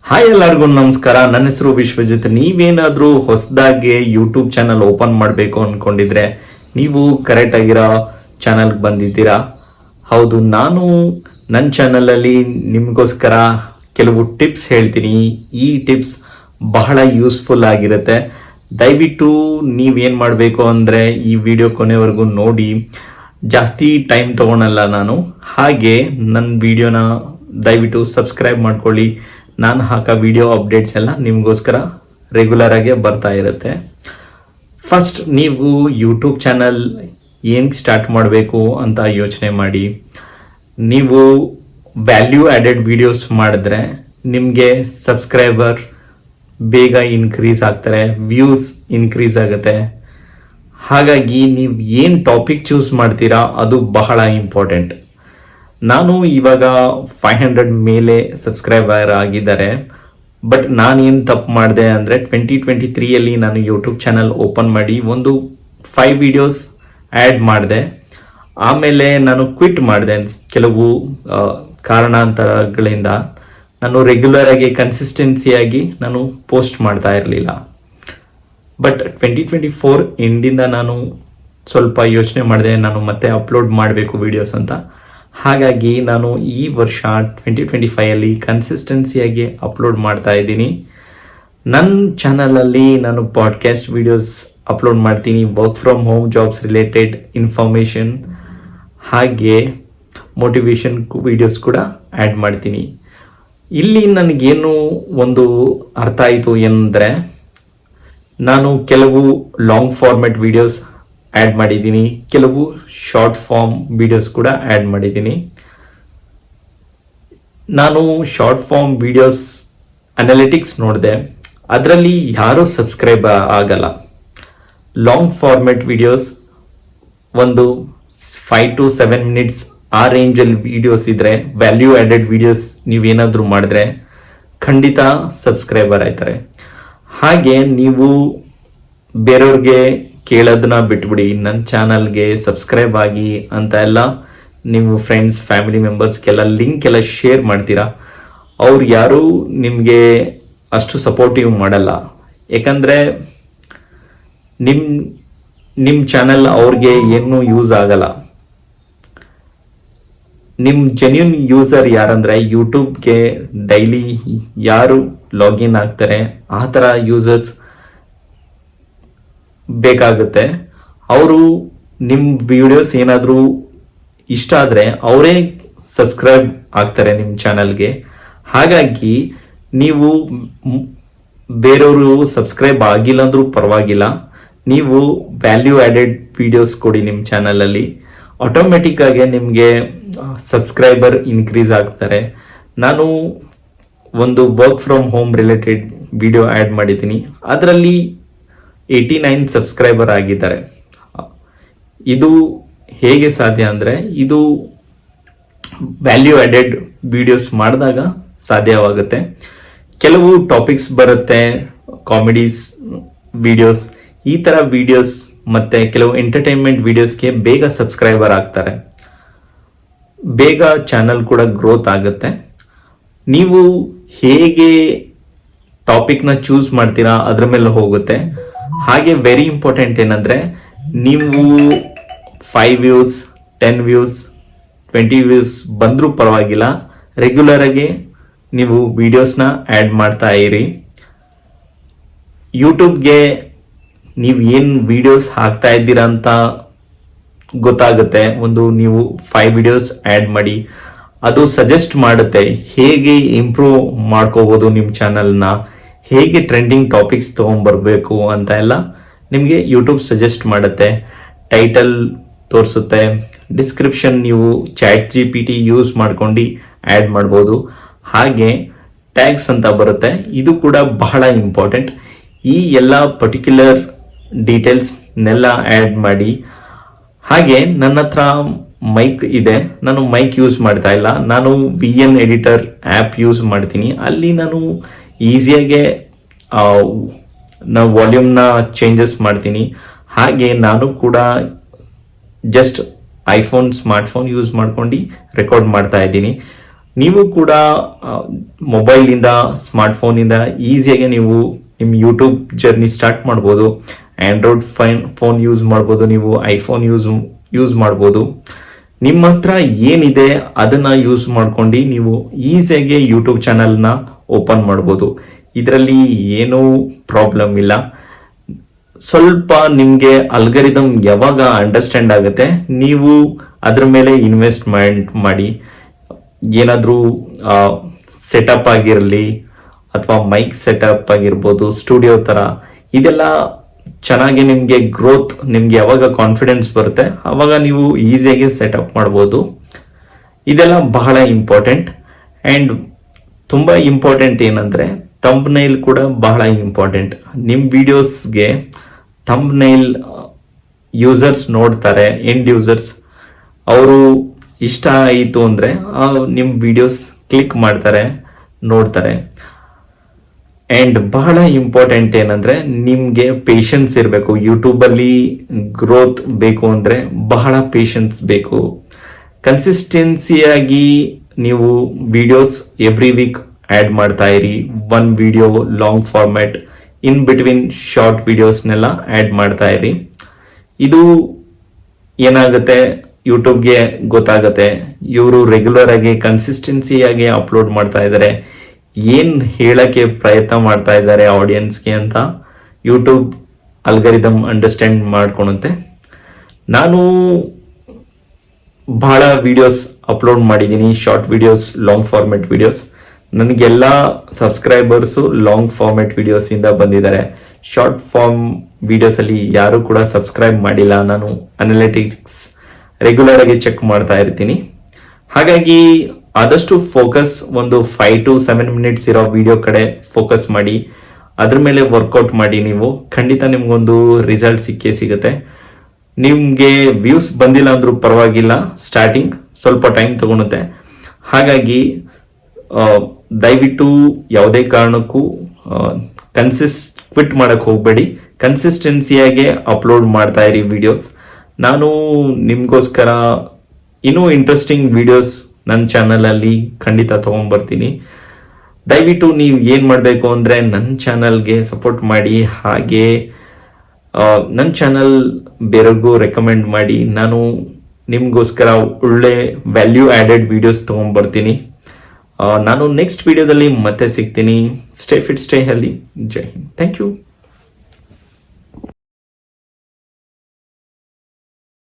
Hi ಎಲ್ಲರಿಗೂ ನಮಸ್ಕಾರ. ನನ್ನ ಹೆಸರು ವಿಶ್ವಜಿತ್. ನೀವೇನಾದ್ರೂ ಹೊಸದಾಗಿ ಯೂಟ್ಯೂಬ್ ಚಾನಲ್ ಓಪನ್ ಮಾಡಬೇಕು ಅನ್ಕೊಂಡಿದ್ರೆ ನೀವು ಕರೆಕ್ಟ್ ಆಗಿರೋ ಚಾನಲ್ಗೆ ಬಂದಿದ್ದೀರಾ. ಹೌದು, ನಾನು ನನ್ನ ಚಾನಲಲ್ಲಿ ನಿಮಗೋಸ್ಕರ ಕೆಲವು ಟಿಪ್ಸ್ ಹೇಳ್ತೀನಿ. ಈ ಟಿಪ್ಸ್ ಬಹಳ ಯೂಸ್ಫುಲ್ ಆಗಿರುತ್ತೆ. ದಯವಿಟ್ಟು ನೀವೇನು ಮಾಡಬೇಕು ಅಂದರೆ ಈ ವಿಡಿಯೋ ಕೊನೆವರೆಗೂ ನೋಡಿ. ಜಾಸ್ತಿ ಟೈಮ್ ತೊಗೊಳಲ್ಲ ನಾನು. ಹಾಗೆ ನನ್ನ ವಿಡಿಯೋನ ದಯವಿಟ್ಟು ಸಬ್ಸ್ಕ್ರೈಬ್ ಮಾಡ್ಕೊಳ್ಳಿ. ನಾನು ಹಾಕೋ ವಿಡಿಯೋ ಅಪ್ಡೇಟ್ಸ್ ಎಲ್ಲ ನಿಮಗೋಸ್ಕರ ರೆಗ್ಯುಲರ್ ಆಗಿ ಬರ್ತಾ ಇರುತ್ತೆ. ಫಸ್ಟ್ ನೀವು ಯೂಟ್ಯೂಬ್ ಚಾನಲ್ ಏನು ಸ್ಟಾರ್ಟ್ ಮಾಡಬೇಕು ಅಂತ ಯೋಚನೆ ಮಾಡಿ. ನೀವು ವ್ಯಾಲ್ಯೂ ಆ್ಯಡೆಡ್ ವಿಡಿಯೋಸ್ ಮಾಡಿದ್ರೆ ನಿಮಗೆ ಸಬ್ಸ್ಕ್ರೈಬರ್ ಬೇಗ ಇನ್ಕ್ರೀಸ್ ಆಗ್ತಾರೆ, ವ್ಯೂಸ್ ಇನ್ಕ್ರೀಸ್ ಆಗುತ್ತೆ. ಹಾಗಾಗಿ ನೀವು ಏನು ಟಾಪಿಕ್ ಚೂಸ್ ಮಾಡ್ತೀರಾ ಅದು ಬಹಳ ಇಂಪಾರ್ಟೆಂಟ್. ನಾನು ಇವಾಗ 500 ಮೇಲೆ ಸಬ್ಸ್ಕ್ರೈಬರ್ ಆಗಿದ್ದಾರೆ. ಬಟ್ ನಾನೇನು ತಪ್ಪು ಮಾಡಿದೆ ಅಂದರೆ 2023ಯಲ್ಲಿ ನಾನು ಯೂಟ್ಯೂಬ್ ಚಾನಲ್ ಓಪನ್ ಮಾಡಿ ಒಂದು 5 ವಿಡಿಯೋಸ್ ಆ್ಯಡ್ ಮಾಡಿದೆ. ಆಮೇಲೆ ನಾನು ಕ್ವಿಟ್ ಮಾಡಿದೆ ಕೆಲವು ಕಾರಣಾಂತರಗಳಿಂದ. ನಾನು ರೆಗ್ಯುಲರ್ ಆಗಿ ಕನ್ಸಿಸ್ಟೆನ್ಸಿಯಾಗಿ ನಾನು ಪೋಸ್ಟ್ ಮಾಡ್ತಾ ಇರಲಿಲ್ಲ. ಬಟ್ 2024 ಎಂಡಿಂದ ನಾನು ಸ್ವಲ್ಪ ಯೋಚನೆ ಮಾಡಿದೆ, ನಾನು ಮತ್ತೆ ಅಪ್ಲೋಡ್ ಮಾಡಬೇಕು ವಿಡಿಯೋಸ್ ಅಂತ. ಹಾಗಾಗಿ ನಾನು ಈ ವರ್ಷ 2025ಅಲ್ಲಿ ಕನ್ಸಿಸ್ಟೆನ್ಸಿಯಾಗಿ ಅಪ್ಲೋಡ್ ಮಾಡ್ತಾ ಇದ್ದೀನಿ. ನನ್ನ ಚಾನಲಲ್ಲಿ ನಾನು ಪಾಡ್ಕಾಸ್ಟ್ ವಿಡಿಯೋಸ್ ಅಪ್ಲೋಡ್ ಮಾಡ್ತೀನಿ, work from home jobs related information, ಹಾಗೆ ಮೋಟಿವೇಶನ್ ವಿಡಿಯೋಸ್ ಕೂಡ ಆ್ಯಡ್ ಮಾಡ್ತೀನಿ. ಇಲ್ಲಿ ನನಗೇನು ಒಂದು ಅರ್ಥ ಆಯಿತು ಎಂದರೆ, ನಾನು ಕೆಲವು ಲಾಂಗ್ ಫಾರ್ಮೆಟ್ ವಿಡಿಯೋಸ್ ಆ್ಯಡ್ ಮಾಡಿದ್ದೀನಿ, ಕೆಲವು ಶಾರ್ಟ್ ಫಾರ್ಮ್ ವಿಡಿಯೋಸ್ ಕೂಡ ಆ್ಯಡ್ ಮಾಡಿದ್ದೀನಿ. ನಾನು ಶಾರ್ಟ್ ಫಾರ್ಮ್ ವಿಡಿಯೋಸ್ ಅನಾಲಿಟಿಕ್ಸ್ ನೋಡಿದೆ, ಅದರಲ್ಲಿ ಯಾರೂ ಸಬ್ಸ್ಕ್ರೈಬ್ ಆಗಲ್ಲ. ಲಾಂಗ್ ಫಾರ್ಮೆಟ್ ವಿಡಿಯೋಸ್ ಒಂದು 5 to 7 ಮಿನಿಟ್ಸ್ ಆ ರೇಂಜಲ್ಲಿ ವಿಡಿಯೋಸ್ ಇದ್ದರೆ, ವ್ಯಾಲ್ಯೂ ಆ್ಯಡೆಡ್ ವಿಡಿಯೋಸ್ ನೀವೇನಾದರೂ ಮಾಡಿದ್ರೆ ಖಂಡಿತ ಸಬ್ಸ್ಕ್ರೈಬರ್ ಆಯ್ತಾರೆ. ಹಾಗೆ ನೀವು ಬೇರೆಯವ್ರಿಗೆ ಕೇಳೋದನ್ನ ಬಿಟ್ಬಿಡಿ, ನನ್ನ ಚಾನಲ್ಗೆ ಸಬ್ಸ್ಕ್ರೈಬ್ ಆಗಿ ಅಂತ ಎಲ್ಲ ನೀವು ಫ್ರೆಂಡ್ಸ್ ಫ್ಯಾಮಿಲಿ ಮೆಂಬರ್ಸ್ಗೆಲ್ಲ ಲಿಂಕ್ ಎಲ್ಲ ಶೇರ್ ಮಾಡ್ತೀರಾ. ಅವ್ರು ಯಾರೂ ನಿಮಗೆ ಅಷ್ಟು ಸಪೋರ್ಟಿವ್ ಮಾಡಲ್ಲ. ಯಾಕಂದರೆ ನಿಮ್ಮ ಚಾನಲ್ ಅವ್ರಿಗೆ ಏನೂ ಯೂಸ್ ಆಗಲ್ಲ. ನಿಮ್ಮ ಜೆನ್ಯೂನ್ ಯೂಸರ್ ಯಾರಂದರೆ ಯೂಟ್ಯೂಬ್ಗೆ ಡೈಲಿ ಯಾರು ಲಾಗಿನ್ ಆಗ್ತಾರೆ ಆ ಥರ ಯೂಸರ್ಸ್ ಬೇಕಾಗುತ್ತೆ. ಅವರು ನಿಮ್ಮ ವಿಡಿಯೋಸ್ ಏನಾದರೂ ಇಷ್ಟ ಆದರೆ ಅವರೇ ಸಬ್ಸ್ಕ್ರೈಬ್ ಆಗ್ತಾರೆ ನಿಮ್ಮ ಚಾನಲ್ಗೆ. ಹಾಗಾಗಿ ನೀವು ಬೇರೆಯವರು ಸಬ್ಸ್ಕ್ರೈಬ್ ಆಗಿಲ್ಲ ಅಂದರೂ ಪರವಾಗಿಲ್ಲ, ನೀವು ವ್ಯಾಲ್ಯೂ ಆ್ಯಡೆಡ್ ವಿಡಿಯೋಸ್ ಕೊಡಿ ನಿಮ್ಮ ಚಾನಲಲ್ಲಿ. ಆಟೋಮೆಟಿಕ್ಕಾಗಿ ನಿಮಗೆ ಸಬ್ಸ್ಕ್ರೈಬರ್ ಇನ್ಕ್ರೀಸ್ ಆಗ್ತಾರೆ. ನಾನು ಒಂದು work from home related video add ಮಾಡಿದ್ದೀನಿ, ಅದರಲ್ಲಿ 89 ಸಬ್ಸ್ಕ್ರೈಬರ್ ಆಗಿದ್ದಾರೆ. ಇದು ಹೇಗೆ ಸಾಧ್ಯ ಅಂದರೆ, ಇದು ವ್ಯಾಲ್ಯೂ ಆ್ಯಡೆಡ್ ವಿಡಿಯೋಸ್ ಮಾಡಿದಾಗ ಸಾಧ್ಯವಾಗುತ್ತೆ. ಕೆಲವು ಟಾಪಿಕ್ಸ್ ಬರುತ್ತೆ, ಕಾಮಿಡೀಸ್ ವಿಡಿಯೋಸ್, ಈ ಥರ ವಿಡಿಯೋಸ್ ಮತ್ತು ಕೆಲವು ಎಂಟರ್ಟೈನ್ಮೆಂಟ್ ವಿಡಿಯೋಸ್ಗೆ ಬೇಗ ಸಬ್ಸ್ಕ್ರೈಬರ್ ಆಗ್ತಾರೆ, ಬೇಗ ಚಾನಲ್ ಕೂಡ ಗ್ರೋತ್ ಆಗುತ್ತೆ. ನೀವು ಹೇಗೆ ಟಾಪಿಕ್ನ ಚೂಸ್ ಮಾಡ್ತೀರಾ ಅದ್ರ ಮೇಲೆ ಹೋಗುತ್ತೆ. ಹಾಗೆ ವೆರಿ ಇಂಪಾರ್ಟೆಂಟ್ ಏನಂದರೆ, ನೀವು 5 ವ್ಯೂಸ್ 10 ವ್ಯೂಸ್ 20 ವ್ಯೂಸ್ ಬಂದರೂ ಪರವಾಗಿಲ್ಲ, ರೆಗ್ಯುಲರಾಗಿ ನೀವು ವಿಡಿಯೋಸ್ನ ಆ್ಯಡ್ ಮಾಡ್ತಾ ಇರಿ. ಯೂಟ್ಯೂಬ್ಗೆ ನೀವು ಏನು ವಿಡಿಯೋಸ್ ಹಾಕ್ತಾ ಇದ್ದೀರಾ ಅಂತ ಗೊತ್ತಾಗುತ್ತೆ. ಒಂದು ನೀವು 5 ವಿಡಿಯೋಸ್ ಆ್ಯಡ್ ಮಾಡಿ, ಅದು ಸಜೆಸ್ಟ್ ಮಾಡುತ್ತೆ ಹೇಗೆ ಇಂಪ್ರೂವ್ ಮಾಡ್ಕೋಬೋದು ನಿಮ್ಮ ಚಾನಲ್ನ, ಹೇಗೆ ಟ್ರೆಂಡಿಂಗ್ ಟಾಪಿಕ್ಸ್ ತೊಗೊಂಬರ್ಬೇಕು ಅಂತ ಎಲ್ಲ ನಿಮಗೆ ಯೂಟ್ಯೂಬ್ ಸಜೆಸ್ಟ್ ಮಾಡುತ್ತೆ. ಟೈಟಲ್ ತೋರಿಸುತ್ತೆ, ಡಿಸ್ಕ್ರಿಪ್ಷನ್ ನೀವು ChatGPT ಯೂಸ್ ಮಾಡ್ಕೊಂಡು ಆ್ಯಡ್ ಮಾಡ್ಬೋದು. ಹಾಗೆ ಟ್ಯಾಗ್ಸ್ ಅಂತ ಬರುತ್ತೆ, ಇದು ಕೂಡ ಬಹಳ ಇಂಪಾರ್ಟೆಂಟ್. ಈ ಎಲ್ಲ ಪರ್ಟಿಕ್ಯುಲರ್ ಡೀಟೇಲ್ಸ್ನೆಲ್ಲ ಆ್ಯಡ್ ಮಾಡಿ. ಹಾಗೆ ನನ್ನ ಹತ್ರ ಮೈಕ್ ಇದೆ, ನಾನು ಮೈಕ್ ಯೂಸ್ ಮಾಡ್ತಾ ಇಲ್ಲ, ನಾನು VN ಎಡಿಟರ್ ಆ್ಯಪ್ ಯೂಸ್ ಮಾಡ್ತೀನಿ. ಅಲ್ಲಿ ನಾನು ಈಸಿಯಾಗೆ ನಾವು ವಾಲ್ಯೂಮ್ನ ಚೇಂಜಸ್ ಮಾಡ್ತೀನಿ. ಹಾಗೆ ನಾನು ಕೂಡ ಜಸ್ಟ್ ಐಫೋನ್ ಸ್ಮಾರ್ಟ್ಫೋನ್ ಯೂಸ್ ಮಾಡ್ಕೊಂಡು ರೆಕಾರ್ಡ್ ಮಾಡ್ತಾ ಇದ್ದೀನಿ. ನೀವು ಕೂಡ ಮೊಬೈಲಿಂದ ಸ್ಮಾರ್ಟ್ಫೋನಿಂದ ಈಸಿಯಾಗಿ ನೀವು ನಿಮ್ಮ ಯೂಟ್ಯೂಬ್ ಜರ್ನಿ ಸ್ಟಾರ್ಟ್ ಮಾಡ್ಬೋದು. ಆಂಡ್ರಾಯ್ಡ್ ಫೋನ್ ಯೂಸ್ ಮಾಡ್ಬೋದು, ನೀವು ಐಫೋನ್ ಯೂಸ್ ಮಾಡ್ಬೋದು. ನಿಮ್ಮ ಹತ್ರ ಏನಿದೆ ಅದನ್ನ ಯೂಸ್ ಮಾಡ್ಕೊಂಡು ನೀವು ಈಸಿಯಾಗಿ ಯೂಟ್ಯೂಬ್ ಚಾನಲ್ನ ಓಪನ್ ಮಾಡ್ಬೋದು. ಇದರಲ್ಲಿ ಏನೂ ಪ್ರಾಬ್ಲಮ್ ಇಲ್ಲ. ಸ್ವಲ್ಪ ನಿಮಗೆ ಅಲ್ಗರಿದಮ್ ಯಾವಾಗ ಅಂಡರ್ಸ್ಟ್ಯಾಂಡ್ ಆಗುತ್ತೆ ನೀವು ಅದ್ರ ಮೇಲೆ ಇನ್ವೆಸ್ಟ್ಮೆಂಟ್ ಮಾಡಿ. ಏನಾದರೂ ಸೆಟಪ್ ಆಗಿರಲಿ ಅಥವಾ ಮೈಕ್ ಸೆಟಪ್ ಆಗಿರ್ಬೋದು, ಸ್ಟುಡಿಯೋ ಥರ ಇದೆಲ್ಲ ಚೆನ್ನಾಗಿ ನಿಮಗೆ ಗ್ರೋತ್, ನಿಮ್ಗೆ ಯಾವಾಗ ಕಾನ್ಫಿಡೆನ್ಸ್ ಬರುತ್ತೆ ಅವಾಗ ನೀವು ಈಸಿಯಾಗಿ ಸೆಟಪ್ ಮಾಡ್ಬೋದು. ಇದೆಲ್ಲ ಬಹಳ ಇಂಪಾರ್ಟೆಂಟ್. ಆ್ಯಂಡ್ ತುಂಬ ಇಂಪಾರ್ಟೆಂಟ್ ಏನಂದರೆ ಥಂಬ್ನೈಲ್ ಕೂಡ ಬಹಳ ಇಂಪಾರ್ಟೆಂಟ್. ನಿಮ್ಮ ವಿಡಿಯೋಸ್ಗೆ ಥಂಬ್ನೈಲ್ ಯೂಸರ್ಸ್ ನೋಡ್ತಾರೆ, ಎಂಡ್ ಯೂಸರ್ಸ್. ಅವರು ಇಷ್ಟ ಆಯಿತು ಅಂದರೆ ನಿಮ್ಮ ವಿಡಿಯೋಸ್ ಕ್ಲಿಕ್ ಮಾಡ್ತಾರೆ, ನೋಡ್ತಾರೆ. ಆ್ಯಂಡ್ ಬಹಳ ಇಂಪಾರ್ಟೆಂಟ್ ಏನಂದರೆ ನಿಮಗೆ ಪೇಷನ್ಸ್ ಇರಬೇಕು. ಯೂಟ್ಯೂಬಲ್ಲಿ ಗ್ರೋತ್ ಬೇಕು ಅಂದರೆ ಬಹಳ ಪೇಷನ್ಸ್ ಬೇಕು. ಕನ್ಸಿಸ್ಟೆನ್ಸಿಯಾಗಿ ನೀವು ವಿಡಿಯೋಸ್ ಎವ್ರಿ ವೀಕ್ ಆ್ಯಡ್ ಮಾಡ್ತಾ ಇರಿ. One video long format, in between short ವಿಡಿಯೋಸ್ನೆಲ್ಲ ಆ್ಯಡ್ ಮಾಡ್ತಾ ಇರಿ. ಇದು ಏನಾಗುತ್ತೆ, ಯೂಟ್ಯೂಬ್ಗೆ ಗೊತ್ತಾಗುತ್ತೆ ಇವರು ರೆಗ್ಯುಲರ್ ಆಗಿ ಕನ್ಸಿಸ್ಟೆನ್ಸಿಯಾಗಿ ಅಪ್ಲೋಡ್ ಮಾಡ್ತಾ ಇದ್ದಾರೆ, ಏನು ಹೇಳಕ್ಕೆ ಪ್ರಯತ್ನ ಮಾಡ್ತಾ ಇದ್ದಾರೆ ಆಡಿಯನ್ಸ್ಗೆ ಅಂತ ಯೂಟ್ಯೂಬ್ ಅಲ್ಗರಿದಮ್ ಅಂಡರ್ಸ್ಟ್ಯಾಂಡ್ ಮಾಡ್ಕೊಳುತ್ತೆ. ನಾನು ಬಹಳ ವಿಡಿಯೋಸ್ ಅಪ್ಲೋಡ್ ಮಾಡಿದ್ದೀನಿ, short videos, long format videos. ನನಗೆಲ್ಲ ಸಬ್ಸ್ಕ್ರೈಬರ್ಸು ಲಾಂಗ್ ಫಾರ್ಮೆಟ್ ವಿಡಿಯೋಸಿಂದ ಬಂದಿದ್ದಾರೆ. ಶಾರ್ಟ್ ಫಾರ್ಮ್ ವಿಡಿಯೋಸಲ್ಲಿ ಯಾರು ಕೂಡ ಸಬ್ಸ್ಕ್ರೈಬ್ ಮಾಡಿಲ್ಲ. ನಾನು ಅನಾಲಿಟಿಕ್ಸ್ ರೆಗ್ಯುಲರ್ ಆಗಿ ಚೆಕ್ ಮಾಡ್ತಾ ಇರ್ತೀನಿ. ಹಾಗಾಗಿ ಆದಷ್ಟು ಫೋಕಸ್ ಒಂದು 5 to 7 minutes ಇರೋ ವಿಡಿಯೋ ಕಡೆ ಫೋಕಸ್ ಮಾಡಿ, ಅದ್ರ ಮೇಲೆ ವರ್ಕೌಟ್ ಮಾಡಿ. ನೀವು ಖಂಡಿತ ನಿಮ್ಗೊಂದು ರಿಸಲ್ಟ್ ಸಿಗುತ್ತೆ. ನಿಮಗೆ ವ್ಯೂಸ್ ಬಂದಿಲ್ಲ ಅಂದ್ರೂ ಪರವಾಗಿಲ್ಲ, ಸ್ಟಾರ್ಟಿಂಗ್ ಸ್ವಲ್ಪ ಟೈಮ್ ತಗೊಳುತ್ತೆ. ಹಾಗಾಗಿ ದಯವಿಟ್ಟು ಯಾವುದೇ ಕಾರಣಕ್ಕೂ ಕ್ವಿಟ್ ಮಾಡಕ್ಕೆ ಹೋಗಬೇಡಿ. ಕನ್ಸಿಸ್ಟೆನ್ಸಿಯಾಗೆ ಅಪ್ಲೋಡ್ ಮಾಡ್ತಾ ಇರಿ ವಿಡಿಯೋಸ್. ನಾನು ನಿಮಗೋಸ್ಕರ ಇನ್ನೂ ಇಂಟ್ರೆಸ್ಟಿಂಗ್ ವಿಡಿಯೋಸ್ ನನ್ನ ಚಾನಲಲ್ಲಿ ಖಂಡಿತ ತೊಗೊಂಡ್ಬರ್ತೀನಿ. ದಯವಿಟ್ಟು ನೀವು ಏನು ಮಾಡಬೇಕು ಅಂದರೆ ನನ್ನ ಚಾನಲ್ಗೆ ಸಪೋರ್ಟ್ ಮಾಡಿ, ಹಾಗೆ ನನ್ನ ಚಾನಲ್ ಬೇರೆಗೂ ರೆಕಮೆಂಡ್ ಮಾಡಿ. ನಾನು ನಿಮಗೋಸ್ಕರ ಒಳ್ಳೆ ವ್ಯಾಲ್ಯೂ ಆ್ಯಡೆಡ್ ವಿಡಿಯೋಸ್ ತೊಗೊಂಡ್ಬರ್ತೀನಿ. ನಾನು ನೆಕ್ಸ್ಟ್ ವಿಡಿಯೋದಲ್ಲಿ ಮತ್ತೆ ಸಿಗ್ತೀನಿ. Stay fit, stay healthy. ಜೈ ಹಿಂದ್. Thank you.